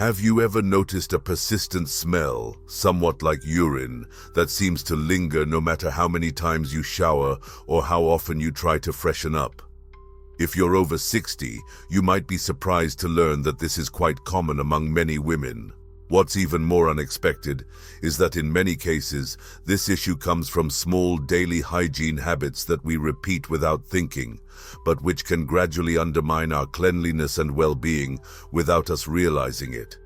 Have you ever noticed a persistent smell, somewhat like urine, that seems to linger no matter how many times you shower or how often you try to freshen up? If you're over 60, you might be surprised to learn that this is quite common among many women. What's even more unexpected is that in many cases, this issue comes from small daily hygiene habits that we repeat without thinking, but which can gradually undermine our cleanliness and well-being without us realizing it.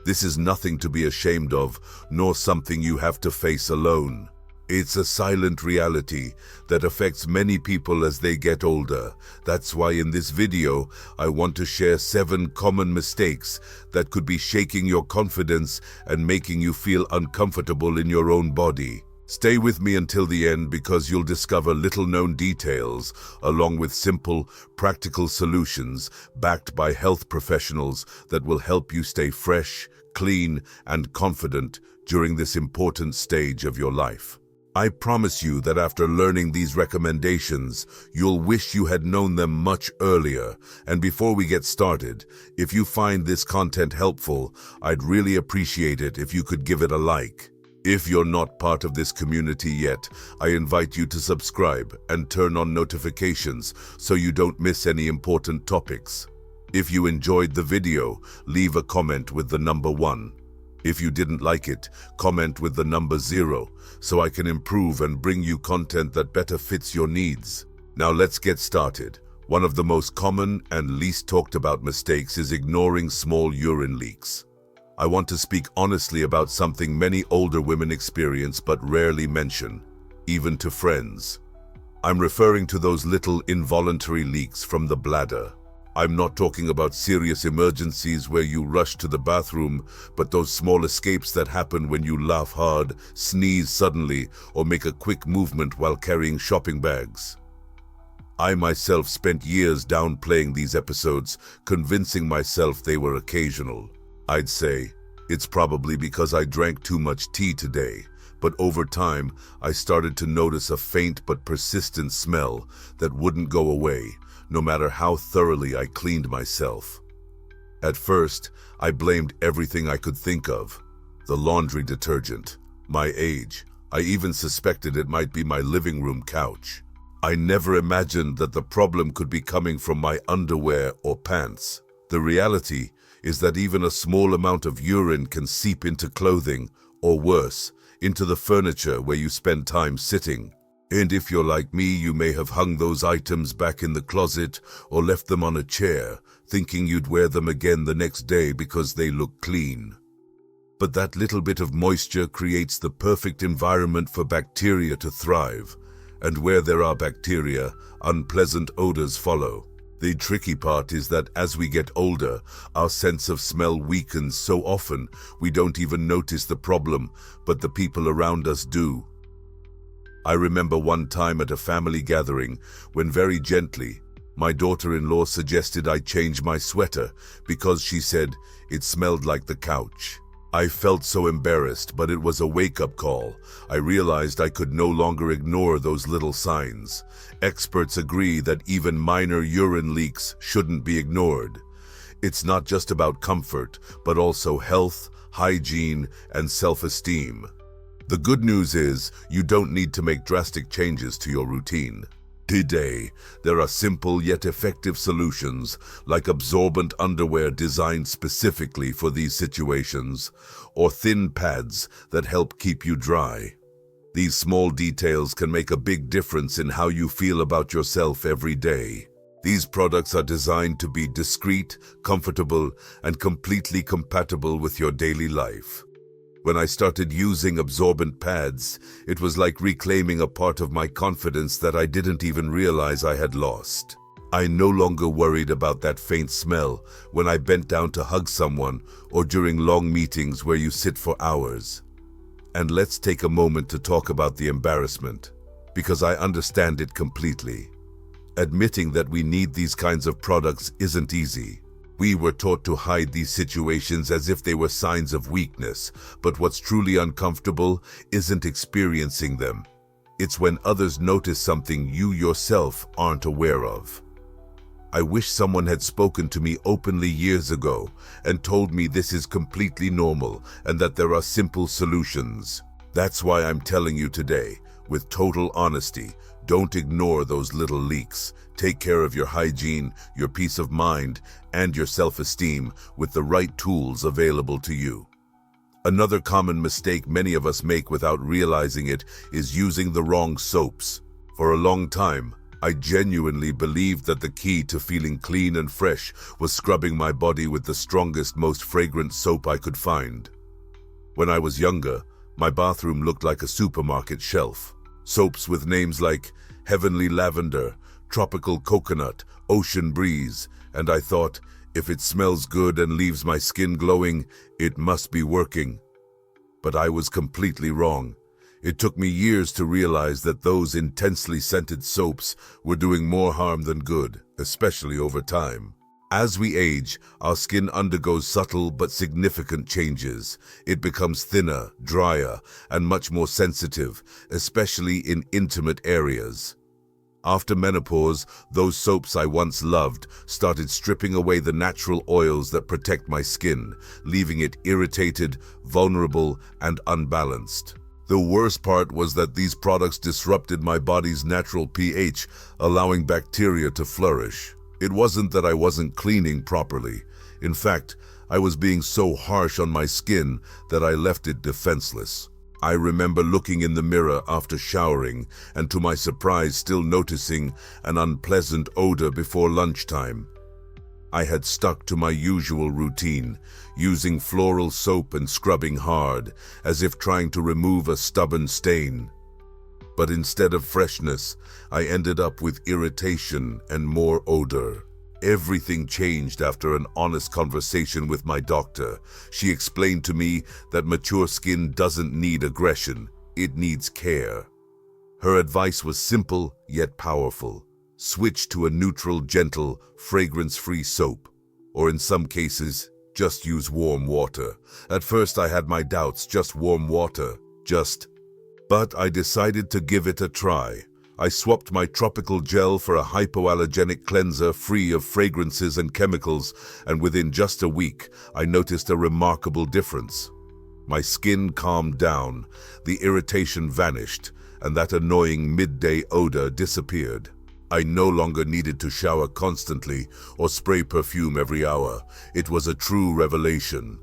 This is nothing to be ashamed of, nor something you have to face alone. It's a silent reality that affects many people as they get older. That's why in this video, I want to share 7 common mistakes that could be shaking your confidence and making you feel uncomfortable in your own body. Stay with me until the end because you'll discover little-known details along with simple, practical solutions backed by health professionals that will help you stay fresh, clean, and confident during this important stage of your life. I promise you that after learning these recommendations, you'll wish you had known them much earlier. And before we get started, if you find this content helpful, I'd really appreciate it if you could give it a like. If you're not part of this community yet, I invite you to subscribe and turn on notifications so you don't miss any important topics. If you enjoyed the video, leave a comment with the number 1. If you didn't like it, comment with the number 0, so I can improve and bring you content that better fits your needs. Now let's get started. One of the most common and least talked about mistakes is ignoring small urine leaks. I want to speak honestly about something many older women experience but rarely mention, even to friends. I'm referring to those little involuntary leaks from the bladder. I'm not talking about serious emergencies where you rush to the bathroom, but those small escapes that happen when you laugh hard, sneeze suddenly, or make a quick movement while carrying shopping bags. I myself spent years downplaying these episodes, convincing myself they were occasional. I'd say, it's probably because I drank too much tea today, but over time, I started to notice a faint but persistent smell that wouldn't go away, no matter how thoroughly I cleaned myself. At first, I blamed everything I could think of. The laundry detergent, my age. I even suspected it might be my living room couch. I never imagined that the problem could be coming from my underwear or pants. The reality is that even a small amount of urine can seep into clothing, or worse, into the furniture where you spend time sitting. And if you're like me, you may have hung those items back in the closet or left them on a chair, thinking you'd wear them again the next day because they look clean. But that little bit of moisture creates the perfect environment for bacteria to thrive. And where there are bacteria, unpleasant odors follow. The tricky part is that as we get older, our sense of smell weakens so often we don't even notice the problem, but the people around us do. I remember one time at a family gathering when very gently, my daughter-in-law suggested I change my sweater because she said it smelled like the couch. I felt so embarrassed, but it was a wake-up call. I realized I could no longer ignore those little signs. Experts agree that even minor urine leaks shouldn't be ignored. It's not just about comfort, but also health, hygiene, and self-esteem. The good news is you don't need to make drastic changes to your routine. Today, there are simple yet effective solutions like absorbent underwear designed specifically for these situations, or thin pads that help keep you dry. These small details can make a big difference in how you feel about yourself every day. These products are designed to be discreet, comfortable, and completely compatible with your daily life. When I started using absorbent pads, it was like reclaiming a part of my confidence that I didn't even realize I had lost. I no longer worried about that faint smell when I bent down to hug someone or during long meetings where you sit for hours. And let's take a moment to talk about the embarrassment, because I understand it completely. Admitting that we need these kinds of products isn't easy. We were taught to hide these situations as if they were signs of weakness, but what's truly uncomfortable isn't experiencing them. It's when others notice something you yourself aren't aware of. I wish someone had spoken to me openly years ago and told me this is completely normal and that there are simple solutions. That's why I'm telling you today, with total honesty, don't ignore those little leaks. Take care of your hygiene, your peace of mind, and your self-esteem with the right tools available to you. Another common mistake many of us make without realizing it is using the wrong soaps. For a long time, I genuinely believed that the key to feeling clean and fresh was scrubbing my body with the strongest, most fragrant soap I could find. When I was younger, my bathroom looked like a supermarket shelf. Soaps with names like Heavenly Lavender, Tropical Coconut, Ocean Breeze, and I thought, if it smells good and leaves my skin glowing, it must be working. But I was completely wrong. It took me years to realize that those intensely scented soaps were doing more harm than good, especially over time. As we age, our skin undergoes subtle but significant changes. It becomes thinner, drier, and much more sensitive, especially in intimate areas. After menopause, those soaps I once loved started stripping away the natural oils that protect my skin, leaving it irritated, vulnerable, and unbalanced. The worst part was that these products disrupted my body's natural pH, allowing bacteria to flourish. It wasn't that I wasn't cleaning properly. In fact, I was being so harsh on my skin that I left it defenseless. I remember looking in the mirror after showering and to my surprise still noticing an unpleasant odor before lunchtime. I had stuck to my usual routine, using floral soap and scrubbing hard, as if trying to remove a stubborn stain. But instead of freshness, I ended up with irritation and more odor. Everything changed after an honest conversation with my doctor. She explained to me that mature skin doesn't need aggression, it needs care. Her advice was simple yet powerful. Switch to a neutral, gentle, fragrance-free soap, or in some cases, just use warm water. At first I had my doubts, just warm water, but I decided to give it a try. I swapped my tropical gel for a hypoallergenic cleanser free of fragrances and chemicals, and within just a week, I noticed a remarkable difference. My skin calmed down, the irritation vanished, and that annoying midday odor disappeared. I no longer needed to shower constantly or spray perfume every hour. It was a true revelation.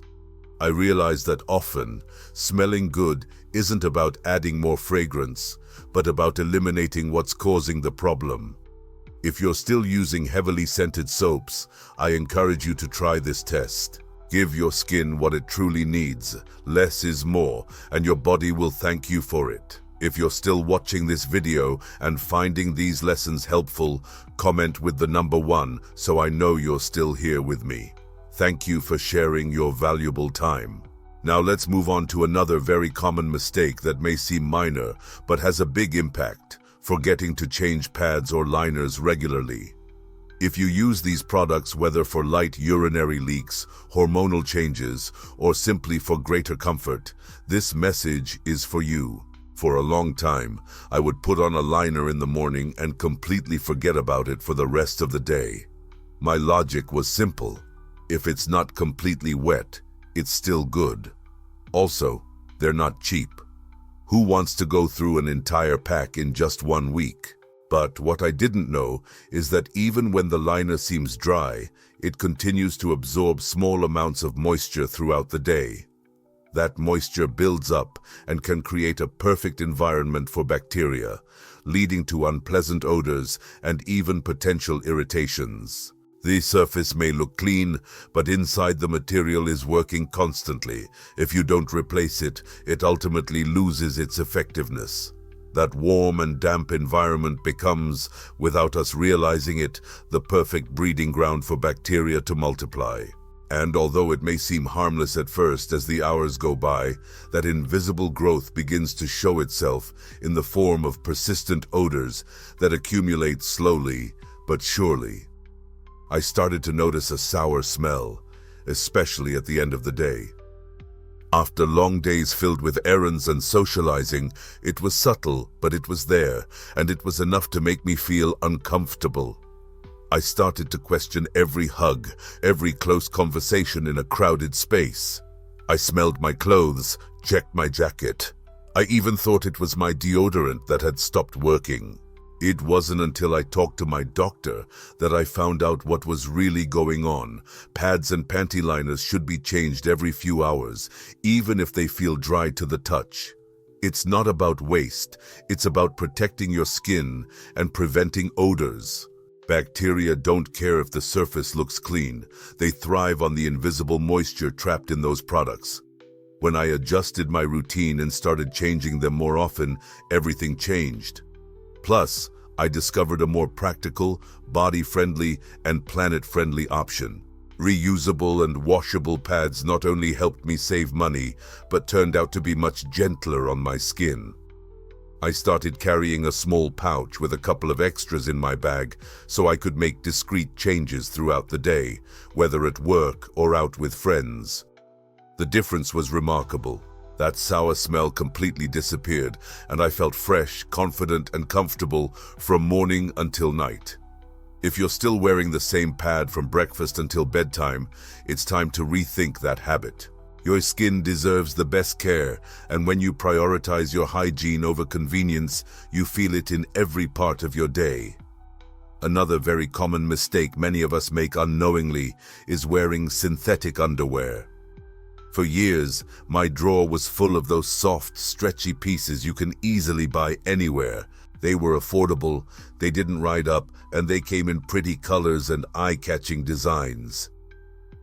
I realized that often, smelling good isn't about adding more fragrance, but about eliminating what's causing the problem. If you're still using heavily scented soaps, I encourage you to try this test. Give your skin what it truly needs. Less is more, and your body will thank you for it. If you're still watching this video and finding these lessons helpful, comment with the number 1 so I know you're still here with me. Thank you for sharing your valuable time. Now let's move on to another very common mistake that may seem minor but has a big impact: forgetting to change pads or liners regularly. If you use these products, whether for light urinary leaks, hormonal changes, or simply for greater comfort, this message is for you. For a long time, I would put on a liner in the morning and completely forget about it for the rest of the day. My logic was simple. If it's not completely wet, it's still good. Also, they're not cheap. Who wants to go through an entire pack in just 1 week? But what I didn't know is that even when the liner seems dry, it continues to absorb small amounts of moisture throughout the day. That moisture builds up and can create a perfect environment for bacteria, leading to unpleasant odors and even potential irritations. The surface may look clean, but inside the material is working constantly. If you don't replace it, it ultimately loses its effectiveness. That warm and damp environment becomes, without us realizing it, the perfect breeding ground for bacteria to multiply. And although it may seem harmless at first, as the hours go by, that invisible growth begins to show itself in the form of persistent odors that accumulate slowly but surely. I started to notice a sour smell, especially at the end of the day. After long days filled with errands and socializing, it was subtle, but it was there, and it was enough to make me feel uncomfortable. I started to question every hug, every close conversation in a crowded space. I smelled my clothes, checked my jacket. I even thought it was my deodorant that had stopped working. It wasn't until I talked to my doctor that I found out what was really going on. Pads and panty liners should be changed every few hours, even if they feel dry to the touch. It's not about waste, it's about protecting your skin and preventing odors. Bacteria don't care if the surface looks clean. They thrive on the invisible moisture trapped in those products. When I adjusted my routine and started changing them more often, everything changed. Plus, I discovered a more practical, body-friendly, and planet-friendly option. Reusable and washable pads not only helped me save money, but turned out to be much gentler on my skin. I started carrying a small pouch with a couple of extras in my bag so I could make discreet changes throughout the day, whether at work or out with friends. The difference was remarkable. That sour smell completely disappeared, and I felt fresh, confident, and comfortable from morning until night. If you're still wearing the same pad from breakfast until bedtime, it's time to rethink that habit. Your skin deserves the best care, and when you prioritize your hygiene over convenience, you feel it in every part of your day. Another very common mistake many of us make unknowingly is wearing synthetic underwear. For years, my drawer was full of those soft, stretchy pieces you can easily buy anywhere. They were affordable, they didn't ride up, and they came in pretty colors and eye-catching designs.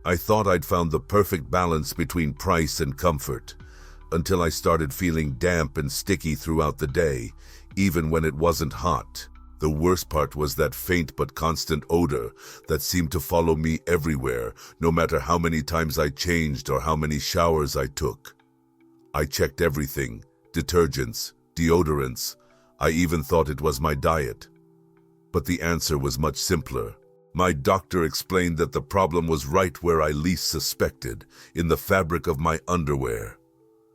I thought I'd found the perfect balance between price and comfort, until I started feeling damp and sticky throughout the day, even when it wasn't hot. The worst part was that faint but constant odor that seemed to follow me everywhere, no matter how many times I changed or how many showers I took. I checked everything: detergents, deodorants. I even thought it was my diet. But the answer was much simpler. My doctor explained that the problem was right where I least suspected, in the fabric of my underwear.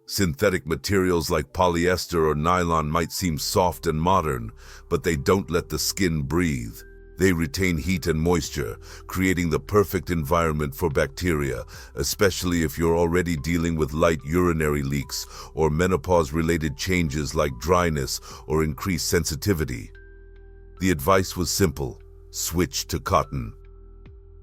Synthetic materials like polyester or nylon might seem soft and modern, but they don't let the skin breathe. They retain heat and moisture, creating the perfect environment for bacteria, especially if you're already dealing with light urinary leaks or menopause-related changes like dryness or increased sensitivity. The advice was simple: switch to cotton.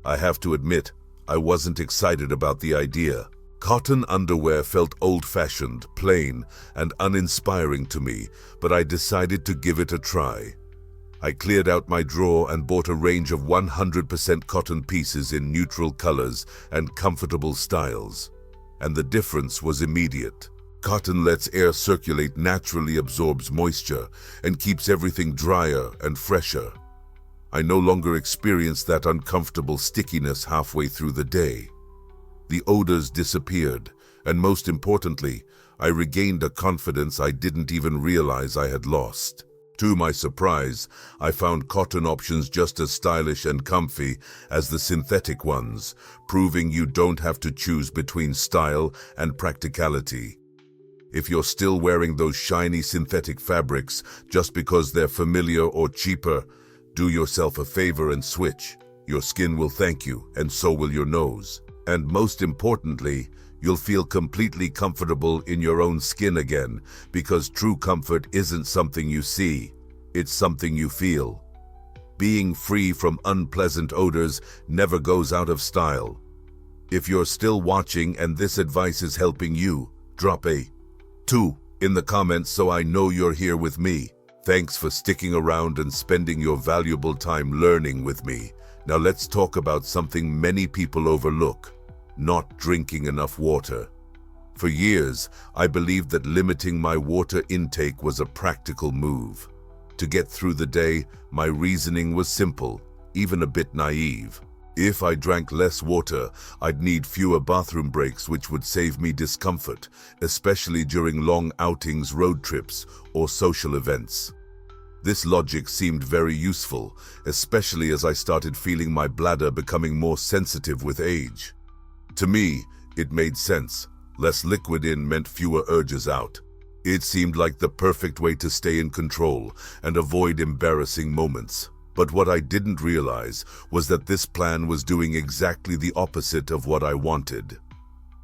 I have to admit, I wasn't excited about the idea. Cotton underwear felt old-fashioned, plain, and uninspiring to me, but I decided to give it a try. I cleared out my drawer and bought a range of 100% cotton pieces in neutral colors and comfortable styles. And the difference was immediate. Cotton lets air circulate, naturally absorbs moisture, and keeps everything drier and fresher. I no longer experienced that uncomfortable stickiness halfway through the day. The odors disappeared, and most importantly, I regained a confidence I didn't even realize I had lost. To my surprise, I found cotton options just as stylish and comfy as the synthetic ones, proving you don't have to choose between style and practicality. If you're still wearing those shiny synthetic fabrics just because they're familiar or cheaper, do yourself a favor and switch. Your skin will thank you, and so will your nose. And most importantly, you'll feel completely comfortable in your own skin again, because true comfort isn't something you see, it's something you feel. Being free from unpleasant odors never goes out of style. If you're still watching and this advice is helping you, drop a 2 in the comments so I know you're here with me. Thanks for sticking around and spending your valuable time learning with me. Now let's talk about something many people overlook: not drinking enough water. For years, I believed that limiting my water intake was a practical move. To get through the day, my reasoning was simple, even a bit naive. If I drank less water, I'd need fewer bathroom breaks, which would save me discomfort, especially during long outings, road trips, or social events. This logic seemed very useful, especially as I started feeling my bladder becoming more sensitive with age. To me, it made sense. Less liquid in meant fewer urges out. It seemed like the perfect way to stay in control and avoid embarrassing moments. But what I didn't realize was that this plan was doing exactly the opposite of what I wanted.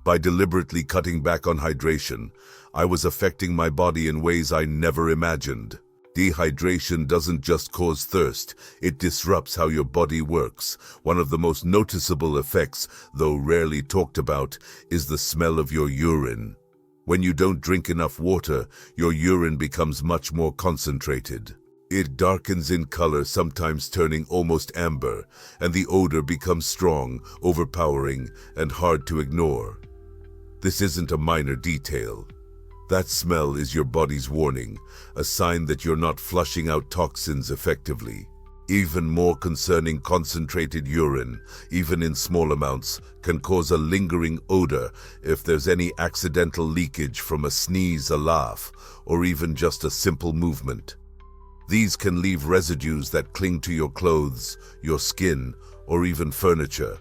By deliberately cutting back on hydration, I was affecting my body in ways I never imagined. Dehydration doesn't just cause thirst, it disrupts how your body works. One of the most noticeable effects, though rarely talked about, is the smell of your urine. When you don't drink enough water, your urine becomes much more concentrated. It darkens in color, sometimes turning almost amber, and the odor becomes strong, overpowering, and hard to ignore. This isn't a minor detail. That smell is your body's warning, a sign that you're not flushing out toxins effectively. Even more concerning, concentrated urine, even in small amounts, can cause a lingering odor if there's any accidental leakage from a sneeze, a laugh, or even just a simple movement. These can leave residues that cling to your clothes, your skin, or even furniture.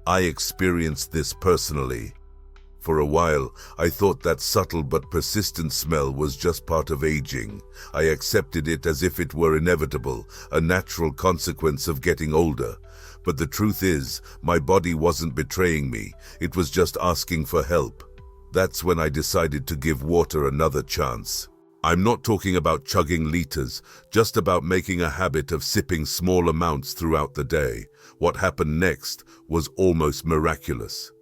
I experienced this personally. For a while, I thought that subtle but persistent smell was just part of aging. I accepted it as if it were inevitable, a natural consequence of getting older. But the truth is, my body wasn't betraying me, it was just asking for help. That's when I decided to give water another chance. I'm not talking about chugging liters, just about making a habit of sipping small amounts throughout the day. What happened next was almost miraculous.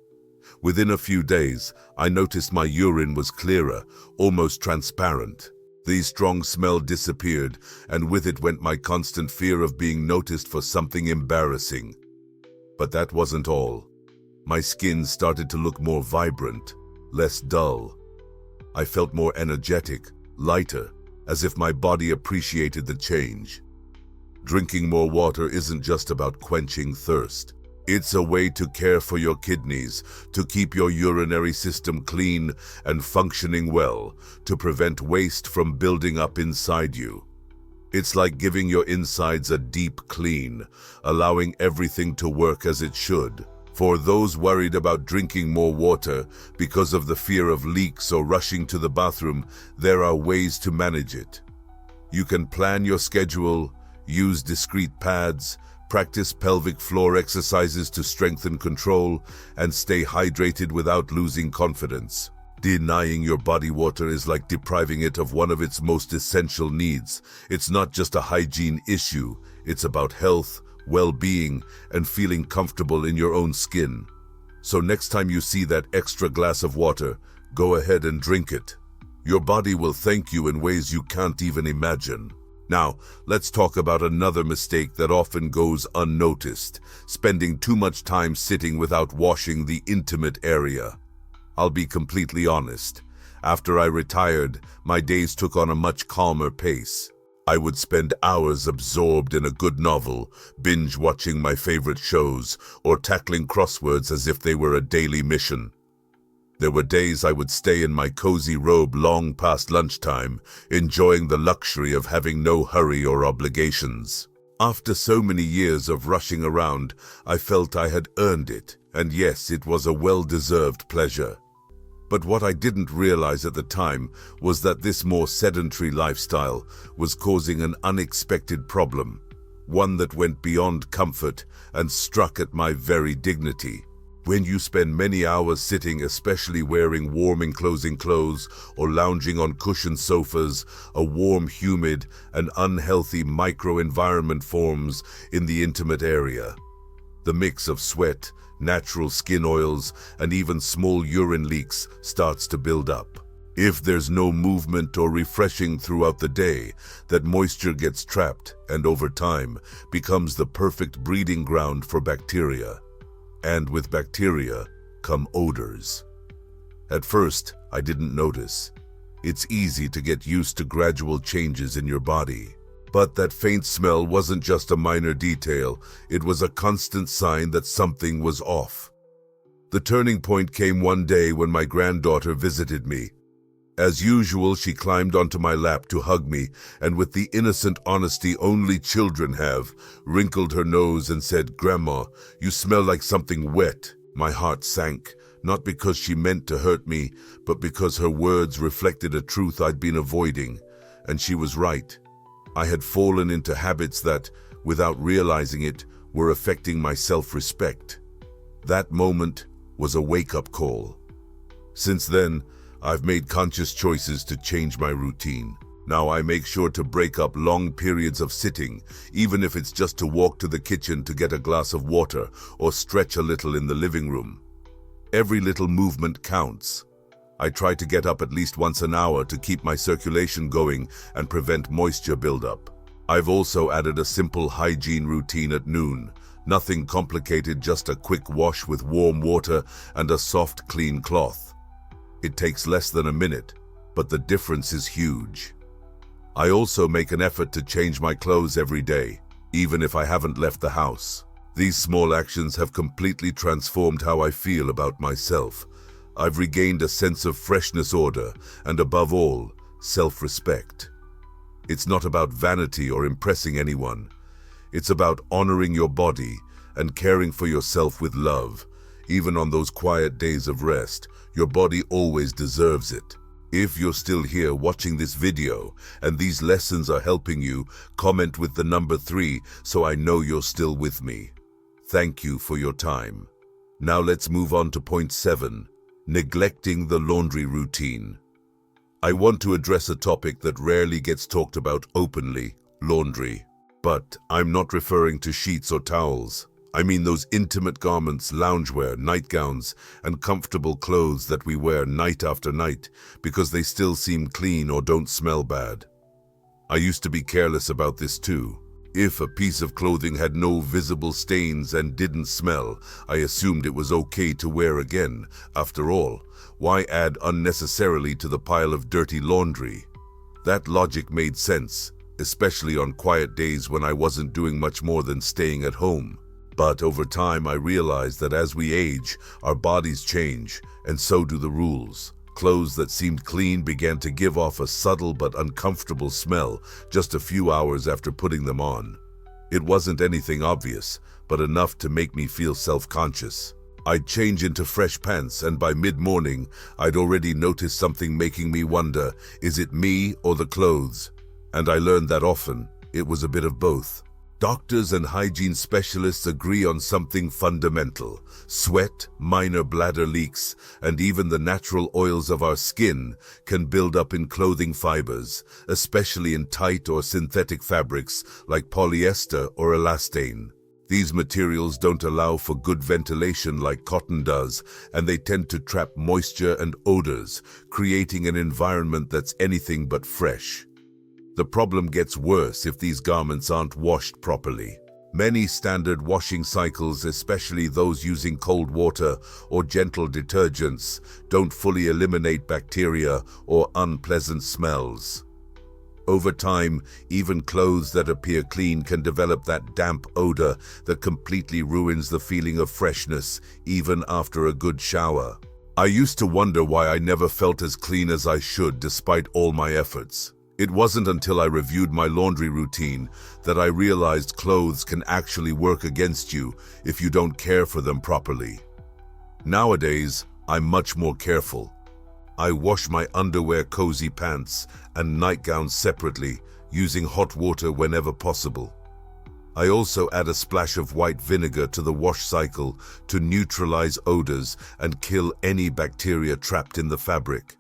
Within a few days, I noticed my urine was clearer, almost transparent. The strong smell disappeared, and with it went my constant fear of being noticed for something embarrassing. But that wasn't all. My skin started to look more vibrant, less dull. I felt more energetic, lighter, as if my body appreciated the change. Drinking more water isn't just about quenching thirst. It's a way to care for your kidneys, to keep your urinary system clean and functioning well, to prevent waste from building up inside you. It's like giving your insides a deep clean, allowing everything to work as it should. For those worried about drinking more water because of the fear of leaks or rushing to the bathroom, there are ways to manage it. You can plan your schedule, use discreet pads, practice pelvic floor exercises to strengthen control, and stay hydrated without losing confidence. Denying your body water is like depriving it of one of its most essential needs. It's not just a hygiene issue, it's about health, well-being, and feeling comfortable in your own skin. So next time you see that extra glass of water, go ahead and drink it. Your body will thank you in ways you can't even imagine. Now, let's talk about another mistake that often goes unnoticed: spending too much time sitting without washing the intimate area. I'll be completely honest. After I retired, my days took on a much calmer pace. I would spend hours absorbed in a good novel, binge-watching my favorite shows, or tackling crosswords as if they were a daily mission. There were days I would stay in my cozy robe long past lunchtime, enjoying the luxury of having no hurry or obligations. After so many years of rushing around, I felt I had earned it, and yes, it was a well-deserved pleasure. But what I didn't realize at the time was that this more sedentary lifestyle was causing an unexpected problem, one that went beyond comfort and struck at my very dignity. When you spend many hours sitting, especially wearing warm enclosing clothes or lounging on cushioned sofas, a warm, humid, and unhealthy microenvironment forms in the intimate area. The mix of sweat, natural skin oils, and even small urine leaks starts to build up. If there's no movement or refreshing throughout the day, that moisture gets trapped and over time becomes the perfect breeding ground for bacteria. And with bacteria come odors. At first, I didn't notice. It's easy to get used to gradual changes in your body. But that faint smell wasn't just a minor detail, it was a constant sign that something was off. The turning point came one day when my granddaughter visited me. As usual, she climbed onto my lap to hug me, and with the innocent honesty only children have, wrinkled her nose and said, "Grandma, you smell like something wet." My heart sank, not because she meant to hurt me, but because her words reflected a truth I'd been avoiding. And she was right. I had fallen into habits that, without realizing it, were affecting my self-respect. That moment was a wake-up call. Since then, I've made conscious choices to change my routine. Now I make sure to break up long periods of sitting, even if it's just to walk to the kitchen to get a glass of water or stretch a little in the living room. Every little movement counts. I try to get up at least once an hour to keep my circulation going and prevent moisture buildup. I've also added a simple hygiene routine at noon. Nothing complicated, just a quick wash with warm water and a soft, clean cloth. It takes less than a minute, but the difference is huge. I also make an effort to change my clothes every day, even if I haven't left the house. These small actions have completely transformed how I feel about myself. I've regained a sense of freshness, order, and above all, self-respect. It's not about vanity or impressing anyone. It's about honoring your body and caring for yourself with love. Even on those quiet days of rest, your body always deserves it. If you're still here watching this video and these lessons are helping you, comment with the number 3 so I know you're still with me. Thank you for your time. Now let's move on to point 7, neglecting the laundry routine. I want to address a topic that rarely gets talked about openly, laundry. But I'm not referring to sheets or towels. I mean those intimate garments, loungewear, nightgowns, and comfortable clothes that we wear night after night because they still seem clean or don't smell bad. I used to be careless about this too. If a piece of clothing had no visible stains and didn't smell, I assumed it was okay to wear again. After all, why add unnecessarily to the pile of dirty laundry? That logic made sense, especially on quiet days when I wasn't doing much more than staying at home. But over time I realized that as we age, our bodies change, and so do the rules. Clothes that seemed clean began to give off a subtle but uncomfortable smell just a few hours after putting them on. It wasn't anything obvious, but enough to make me feel self-conscious. I'd change into fresh pants, and by mid-morning, I'd already noticed something making me wonder, is it me or the clothes? And I learned that often, it was a bit of both. Doctors and hygiene specialists agree on something fundamental. Sweat, minor bladder leaks, and even the natural oils of our skin can build up in clothing fibers, especially in tight or synthetic fabrics like polyester or elastane. These materials don't allow for good ventilation like cotton does, and they tend to trap moisture and odors, creating an environment that's anything but fresh. The problem gets worse if these garments aren't washed properly. Many standard washing cycles, especially those using cold water or gentle detergents, don't fully eliminate bacteria or unpleasant smells. Over time, even clothes that appear clean can develop that damp odor that completely ruins the feeling of freshness, even after a good shower. I used to wonder why I never felt as clean as I should despite all my efforts. It wasn't until I reviewed my laundry routine that I realized clothes can actually work against you if you don't care for them properly. Nowadays, I'm much more careful. I wash my underwear, cozy pants, and nightgowns separately, using hot water whenever possible. I also add a splash of white vinegar to the wash cycle to neutralize odors and kill any bacteria trapped in the fabric.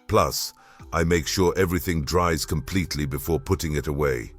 Plus, I make sure everything dries completely before putting it away.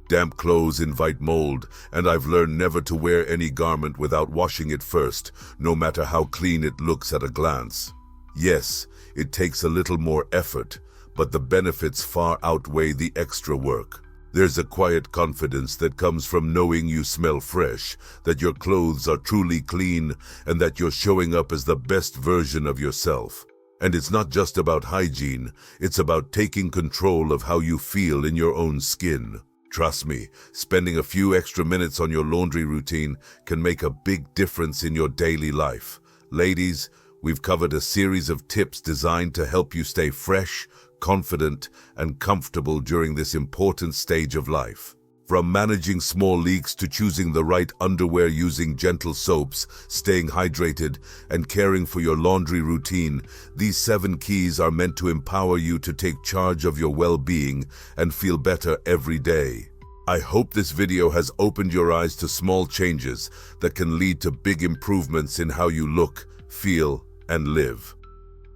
Damp clothes invite mold, and I've learned never to wear any garment without washing it first, no matter how clean it looks at a glance. Yes, it takes a little more effort, but the benefits far outweigh the extra work. There's a quiet confidence that comes from knowing you smell fresh, that your clothes are truly clean, and that you're showing up as the best version of yourself. And it's not just about hygiene, it's about taking control of how you feel in your own skin. Trust me, spending a few extra minutes on your laundry routine can make a big difference in your daily life. Ladies, we've covered a series of tips designed to help you stay fresh, confident, and comfortable during this important stage of life. From managing small leaks to choosing the right underwear, using gentle soaps, staying hydrated, and caring for your laundry routine, these 7 keys are meant to empower you to take charge of your well-being and feel better every day. I hope this video has opened your eyes to small changes that can lead to big improvements in how you look, feel, and live.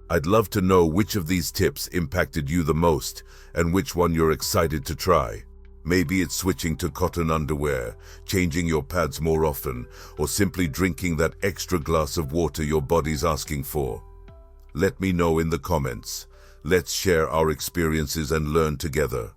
I'd love to know which of these tips impacted you the most and which one you're excited to try. Maybe it's switching to cotton underwear, changing your pads more often, or simply drinking that extra glass of water your body's asking for. Let me know in the comments. Let's share our experiences and learn together.